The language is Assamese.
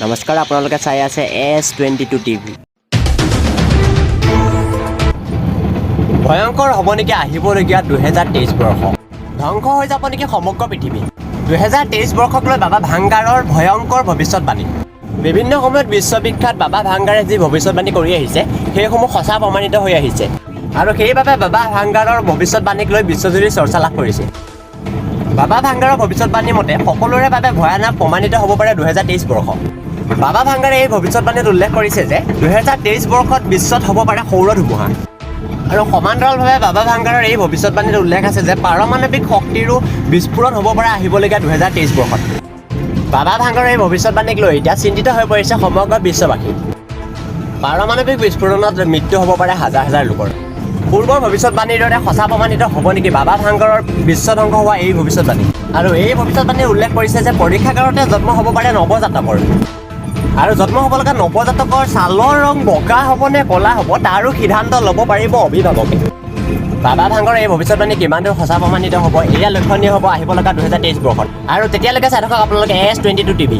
নমস্কাৰ, আপোনালোকে চাই আছে S22 টিভি। ভয়ংকৰ হ'ব নেকি আহিবলগীয়া 2023 বৰ্ষ? ধ্বংস হৈ যাব নেকি সমগ্ৰ পৃথিৱী? 2023 বৰ্ষক লৈ বাবা ভাংগাৰৰ ভয়ংকৰ ভৱিষ্যতবাণী। বিভিন্ন সময়ত বিশ্ববিখ্যাত বাবা ভাংগাৰে যি ভৱিষ্যতবাণী কৰি আহিছে সেইসমূহ সঁচা প্ৰমাণিত হৈ আহিছে আৰু সেইবাবে বাবা ভাংগাৰৰ ভৱিষ্যতবাণীক লৈ বিশ্বজুৰি চৰ্চা লাভ কৰিছে। বাবা ভাংগাৰৰ ভৱিষ্যতবাণীৰ মতে সকলোৰে বাবে ভয়ানক প্ৰমাণিত হ'ব পাৰে 2023 বৰ্ষ। বাবা ভাংগাৰে এই ভৱিষ্যতবাণীত উল্লেখ কৰিছে যে 2023 বৰ্ষত বিশ্বত হ'ব পাৰে সৌৰ ধুমুহা আৰু সমান্তৰালভাৱে বাবা ভাংগাৰৰ এই ভৱিষ্যতবাণীত উল্লেখ আছে যে পাৰমাণৱিক শক্তিৰো বিস্ফোৰণ হ'ব পাৰে আহিবলগীয়া 2023 বৰ্ষত। বাবা ভাংগাৰৰ এই ভৱিষ্যতবাণীক লৈ এতিয়া চিন্তিত হৈ পৰিছে সমগ্ৰ বিশ্ববাসী। পাৰমাণৱিক বিস্ফোৰণত মৃত্যু হ'ব পাৰে হাজাৰ হাজাৰ লোকৰ। পূৰ্বৰ ভৱিষ্যতবাণীৰ দৰে সঁচা প্ৰমাণিত হ'ব নেকি বাবা ভাংগাৰৰ বিশ্ব ধ্বংস হোৱা এই ভৱিষ্যতবাণী? আৰু এই ভৱিষ্যতবাণীয়ে উল্লেখ কৰিছে যে পৰীক্ষাগাৰতে জন্ম হ'ব পাৰে নৱজাতকৰ আৰু জন্ম হ'ব লগা নৱজাতকৰ ছালৰ ৰং বগা হ'ব নে ক'লা হ'ব তাৰো সিদ্ধান্ত ল'ব পাৰিব অভিভাৱকে। বাবা ভাংগাৰৰ এই ভৱিষ্যতবাণী কিমান দূৰ সঁচা প্ৰমাণিত হ'ব এয়া লক্ষণীয় হ'ব আহিব লগা 2023 বৰ্ষত। আৰু তেতিয়ালৈকে চাই থাকক আপোনালোকে S22 টিভি।